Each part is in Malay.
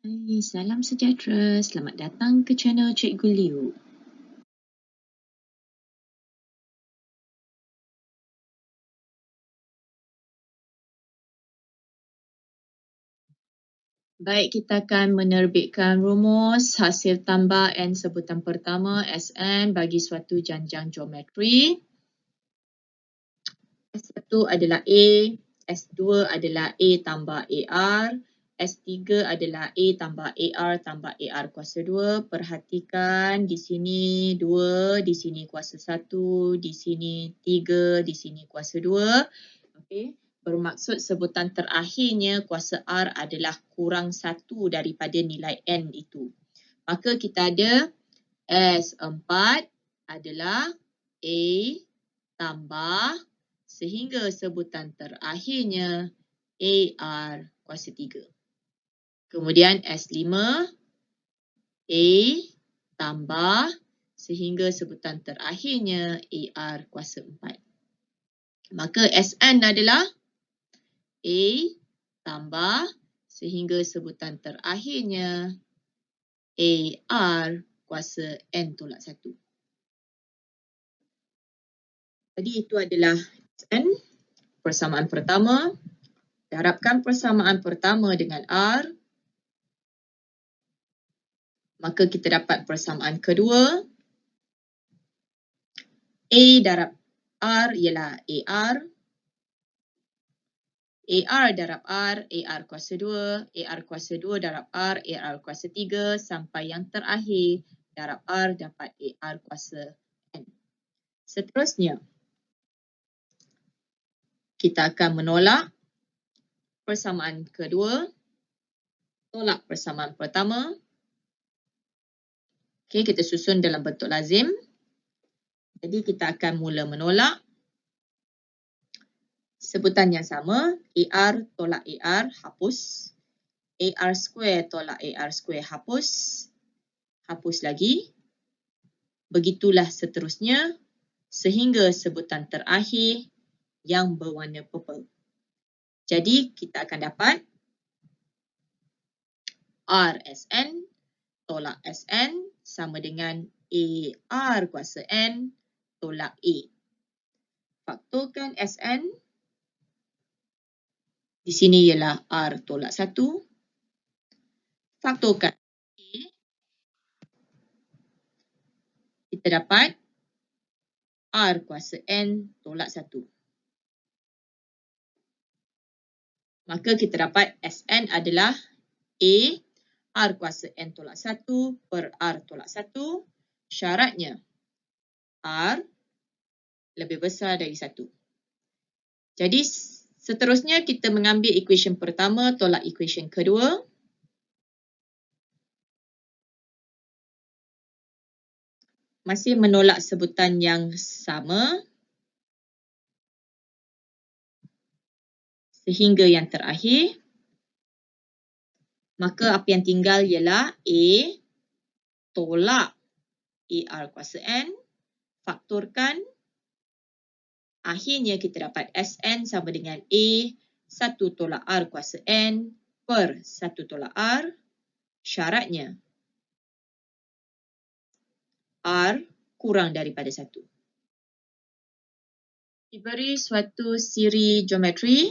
Hai, salam sejahtera. Selamat datang ke channel Cikgu Liu. Baik, kita akan menerbitkan rumus hasil tambah N sebutan pertama Sn bagi suatu janjang geometri. S1 adalah A, S2 adalah A tambah AR, S3 adalah A tambah AR tambah AR kuasa 2. Perhatikan di sini 2, di sini kuasa 1, di sini 3, di sini kuasa 2. Okey, bermaksud sebutan terakhirnya kuasa R adalah kurang 1 daripada nilai N itu. Maka kita ada S4 adalah A tambah sehingga sebutan terakhirnya AR kuasa 3. Kemudian S5 A tambah sehingga sebutan terakhirnya AR kuasa 4. Maka Sn adalah A tambah sehingga sebutan terakhirnya AR kuasa N tolak 1. Jadi itu adalah Sn, persamaan pertama. Darabkan persamaan pertama dengan R, maka kita dapat persamaan kedua. A darab R ialah AR. AR darab R, AR kuasa 2. AR kuasa 2 darab R, AR kuasa 3. Sampai yang terakhir, darab R dapat AR kuasa N. Seterusnya, kita akan menolak persamaan kedua. Tolak persamaan pertama. Okey, kita susun dalam bentuk lazim. Jadi kita akan mula menolak. Sebutan yang sama, AR tolak AR, hapus. AR square tolak AR square, hapus. Hapus lagi. Begitulah seterusnya sehingga sebutan terakhir yang berwarna purple. Jadi kita akan dapat RSN tolak SN sama dengan AR kuasa N tolak A. Faktorkan SN. Di sini ialah R tolak 1. Faktorkan A. Kita dapat R kuasa N tolak 1. Maka kita dapat Sn adalah A R kuasa N tolak 1 per R tolak 1. Syaratnya R lebih besar dari 1. Jadi seterusnya kita mengambil equation pertama tolak equation kedua. Masih menolak sebutan yang sama sehingga yang terakhir. Maka apa yang tinggal ialah A tolak AR kuasa N. Faktorkan. Akhirnya kita dapat Sn sama dengan A 1 tolak R kuasa N per 1 tolak R. Syaratnya R kurang daripada 1. Diberi suatu siri geometri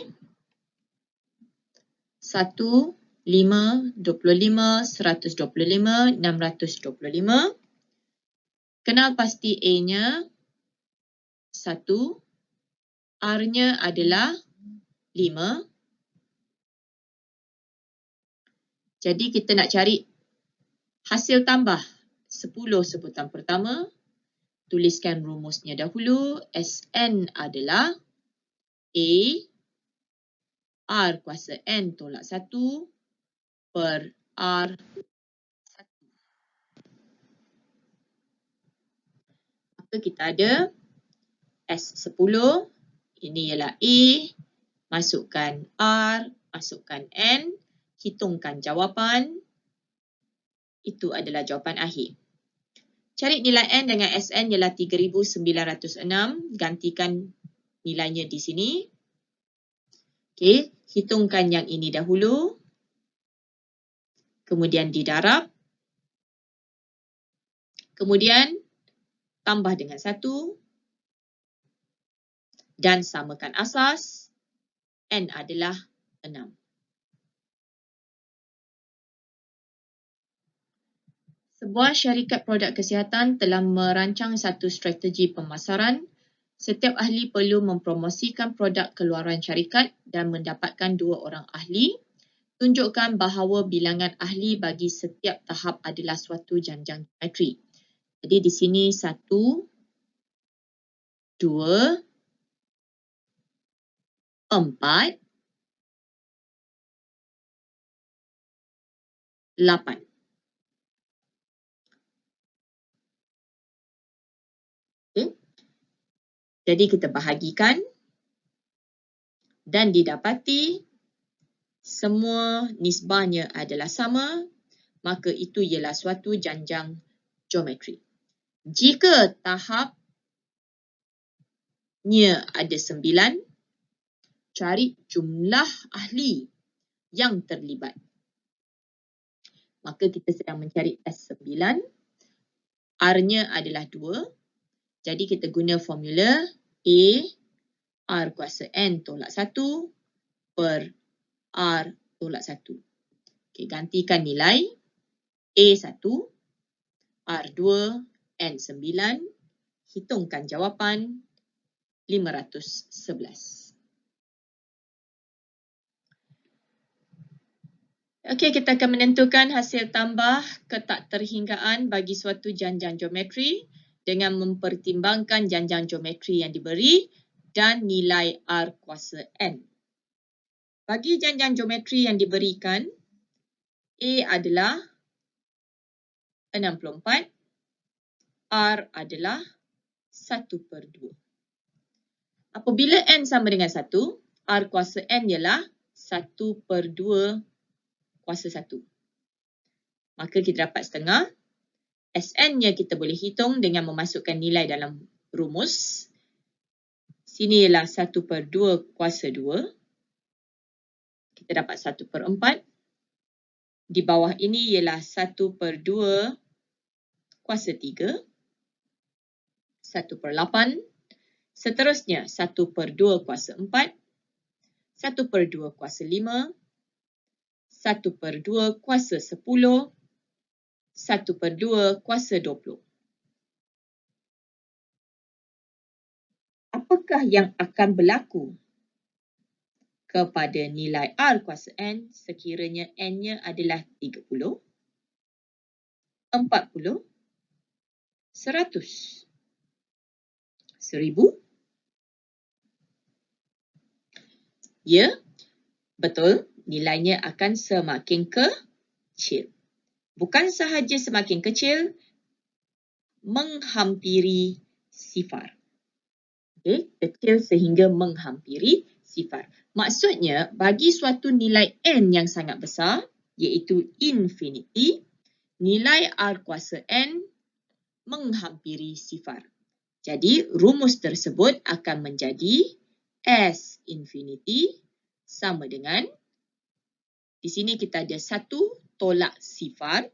1, 5, 25, 125, 625. Kenal pasti A-nya 1, R-nya adalah 5. Jadi kita nak cari hasil tambah 10 sebutan pertama. Tuliskan rumusnya dahulu. Sn adalah A R kuasa N tolak 1 per R 1. Maka kita ada S10. Ini ialah A. Masukkan R. Masukkan N. Hitungkan jawapan. Itu adalah jawapan akhir. Cari nilai N dengan Sn ialah 3906. Gantikan nilainya di sini. Okey, hitungkan yang ini dahulu. kemudian didarab, kemudian tambah dengan 1 dan samakan asas, N adalah 6. Sebuah syarikat produk kesihatan telah merancang satu strategi pemasaran. Setiap ahli perlu mempromosikan produk keluaran syarikat dan mendapatkan 2 orang ahli. Tunjukkan bahawa bilangan ahli bagi setiap tahap adalah suatu janjang geometri. Jadi di sini 1, 2, 4, 8. Okay. Jadi kita bahagikan dan didapati semua nisbahnya adalah sama, maka itu ialah suatu janjang geometri. Jika tahapnya ada 9, cari jumlah ahli yang terlibat. Maka kita sedang mencari S9, R-nya adalah 2. Jadi kita guna formula A R kuasa N tolak 1 per R tolak 1. Okay, gantikan nilai A1, R2, N9. Hitungkan jawapan 511. Okey, kita akan menentukan hasil tambah ketakterhinggaan bagi suatu janjang geometri dengan mempertimbangkan janjang geometri yang diberi dan nilai R kuasa N. Bagi janjang geometri yang diberikan, A adalah 64, R adalah 1/2. Apabila N sama dengan 1, R kuasa N ialah 1/2 kuasa 1. Maka kita dapat setengah. Sn-nya kita boleh hitung dengan memasukkan nilai dalam rumus. Sini ialah 1/2 kuasa 2. Kita dapat 1/4. Di bawah ini ialah 1/2 kuasa 3. 1/8. Seterusnya 1/2 kuasa 4. 1/2 kuasa 5. 1/2 kuasa 10. 1/2 kuasa 20. Apakah yang akan berlaku kepada nilai R kuasa N sekiranya N-nya adalah 30, 40, 100, 1000? Ya, betul. Nilainya akan semakin kecil. Bukan sahaja semakin kecil, menghampiri sifar. Okay, kecil sehingga menghampiri sifar. Maksudnya, bagi suatu nilai N yang sangat besar, iaitu infinity, nilai R kuasa N menghampiri sifar. Jadi, rumus tersebut akan menjadi S infinity sama dengan, di sini kita ada 1 tolak sifar.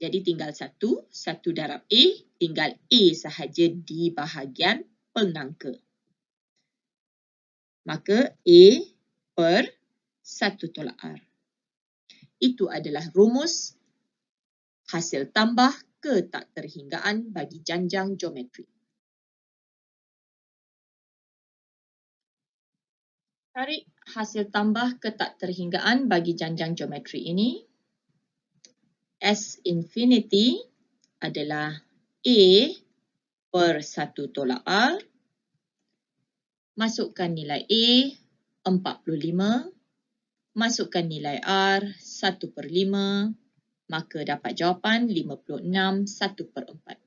Jadi tinggal 1 darab A, tinggal A sahaja di bahagian pengangka. Maka A per 1 tolak R. Itu adalah rumus hasil tambah ketakterhinggaan bagi janjang geometri. Cari hasil tambah ketakterhinggaan bagi janjang geometri ini. S infinity adalah A per 1 tolak R. Masukkan nilai A 45. Masukkan nilai R 1/5. Maka dapat jawapan 56 1/4.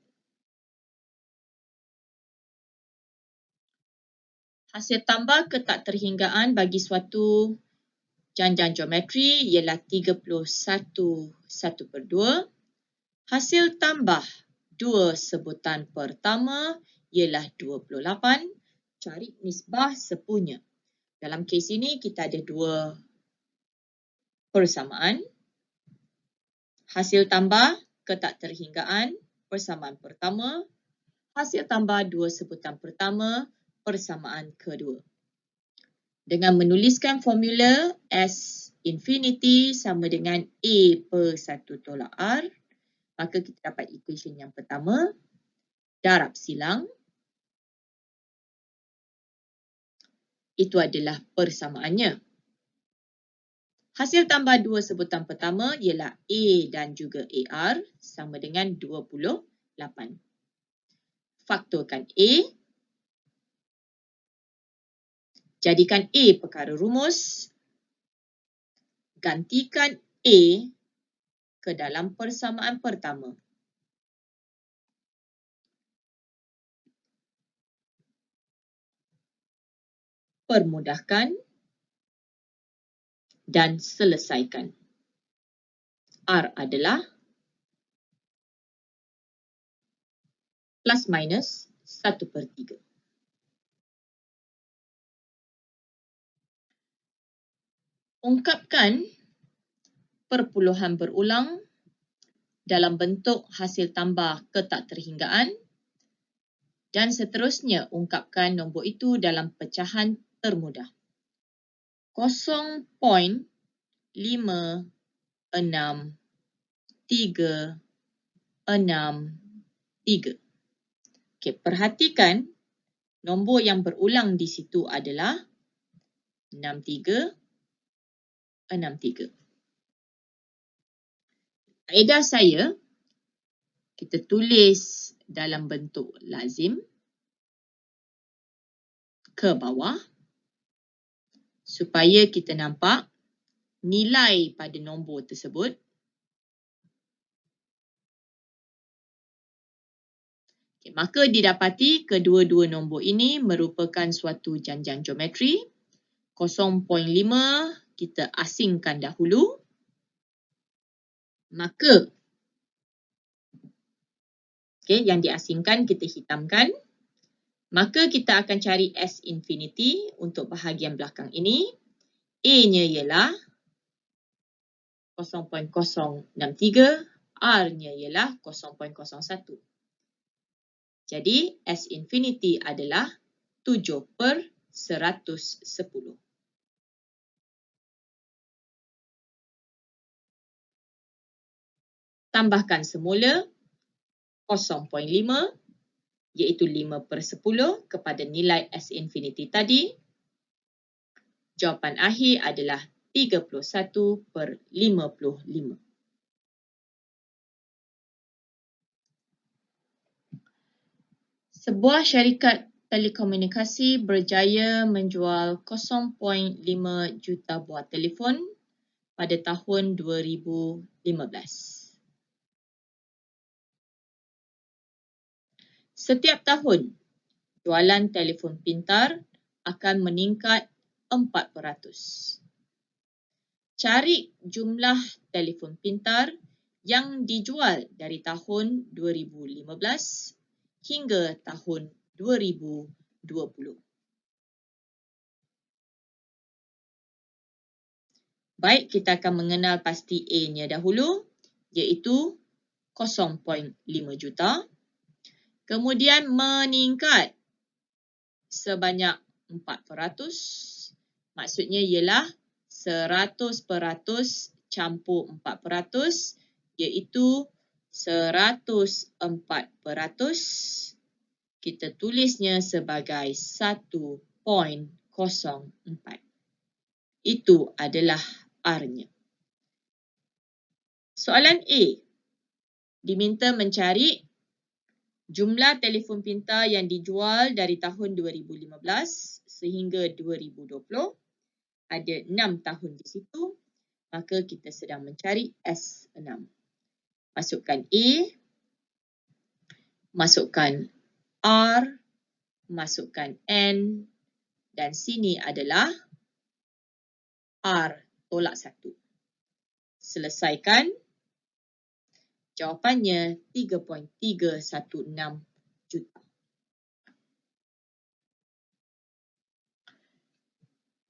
Hasil tambah ketakterhinggaan bagi suatu janjang geometri ialah 31 1/2. Hasil tambah 2 sebutan pertama ialah 28. Cari nisbah sepunya. Dalam kes ini kita ada 2 persamaan. Hasil tambah ketakterhinggaan persamaan pertama, hasil tambah dua sebutan pertama, persamaan kedua. Dengan menuliskan formula S infinity sama dengan A per 1 tolak R, maka kita dapat equation yang pertama, darab silang, itu adalah persamaannya. Hasil tambah dua sebutan pertama ialah A dan juga AR sama dengan 28. Faktorkan A. Jadikan A perkara rumus. Gantikan A ke dalam persamaan pertama. Permudahkan dan selesaikan. R adalah plus minus 1/3. Ungkapkan perpuluhan berulang dalam bentuk hasil tambah ketakterhinggaan dan seterusnya ungkapkan nombor itu dalam pecahan termudah. 0.5663. Okey, perhatikan nombor yang berulang di situ adalah 6363. Kaedah saya, kita tulis dalam bentuk lazim ke bawah supaya kita nampak nilai pada nombor tersebut. Okay, maka didapati kedua-dua nombor ini merupakan suatu janjang geometri. 0.5 kita asingkan dahulu. Maka yang diasingkan kita hitamkan. Maka kita akan cari S infinity untuk bahagian belakang ini. A-nya ialah 0.063, R-nya ialah 0.01. Jadi S infinity adalah 7/110. Tambahkan semula 0.5 iaitu 5/10 kepada nilai S infinity tadi. Jawapan akhir adalah 31/55. Sebuah syarikat telekomunikasi berjaya menjual 0.5 juta buah telefon pada tahun 2015. Setiap tahun, jualan telefon pintar akan meningkat 4%. Cari jumlah telefon pintar yang dijual dari tahun 2015 hingga tahun 2020. Baik, kita akan mengenal pasti A-nya dahulu, iaitu 0.5 juta. Kemudian meningkat sebanyak 4%. Maksudnya ialah 100% campur 4%, iaitu 104%. Kita tulisnya sebagai 1.04. Itu adalah R-nya. Soalan A. Diminta mencari jumlah telefon pintar yang dijual dari tahun 2015 sehingga 2020. Ada 6 tahun di situ. Maka kita sedang mencari S6. Masukkan A. Masukkan R. Masukkan N. Dan sini adalah R tolak 1. Selesaikan. Jawapannya 3.316 juta.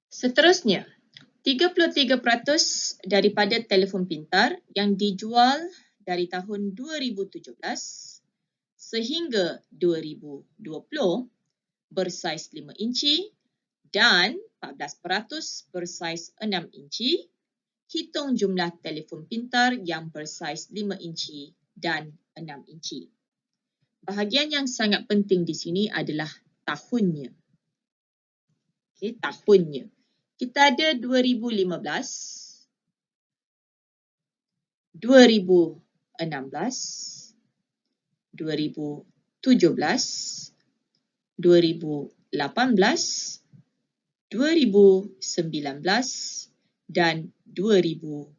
Seterusnya, 33% daripada telefon pintar yang dijual dari tahun 2017 sehingga 2020 bersaiz 5 inci dan 14% bersaiz 6 inci. Hitung jumlah telefon pintar yang bersaiz 5 inci dan 6 inci. Bahagian yang sangat penting di sini adalah tahunnya. Okey, tahunnya. Kita ada 2015, 2016, 2017, 2018, 2019 dan 2020.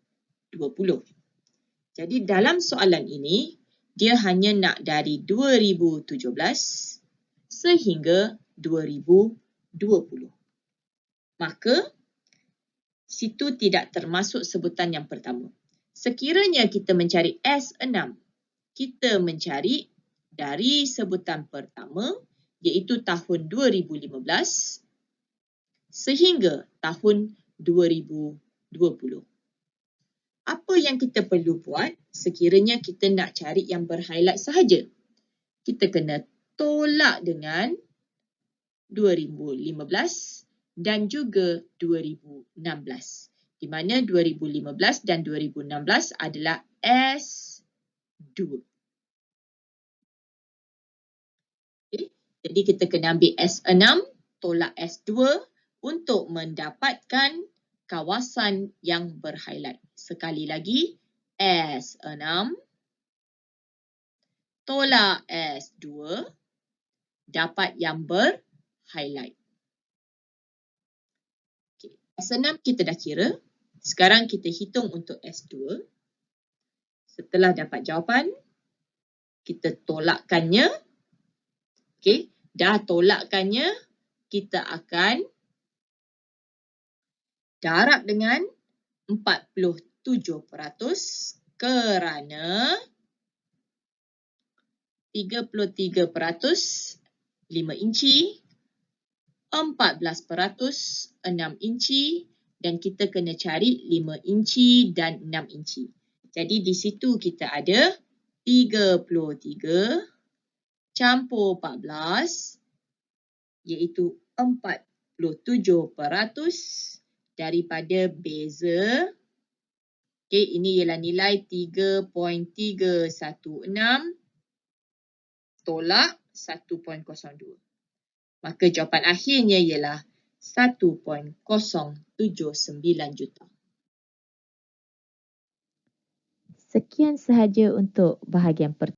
Jadi dalam soalan ini, dia hanya nak dari 2017 sehingga 2020. Maka, situ tidak termasuk sebutan yang pertama. Sekiranya kita mencari S6, kita mencari dari sebutan pertama, iaitu tahun 2015 sehingga tahun 2020. Apa yang kita perlu buat sekiranya kita nak cari yang berhighlight sahaja? Kita kena tolak dengan 2015 dan juga 2016. Di mana 2015 dan 2016 adalah S2. Okay. Jadi kita kena ambil S6 tolak S2 untuk mendapatkan kawasan yang berhighlight. Sekali lagi, S6 tolak S2 dapat yang berhighlight. Okay. S6 kita dah kira. Sekarang kita hitung untuk S2. Setelah dapat jawapan, kita tolakkannya. Okay. Dah tolakkannya, kita akan darab dengan 47% kerana 33% 5 inci, 14% 6 inci dan kita kena cari 5 inci dan 6 inci. Jadi di situ kita ada 33 campur 14 iaitu 47% daripada beza. Okey, ini ialah nilai 3.316 tolak 1.02. Maka jawapan akhirnya ialah 1.079 juta. Sekian sahaja untuk bahagian pertama.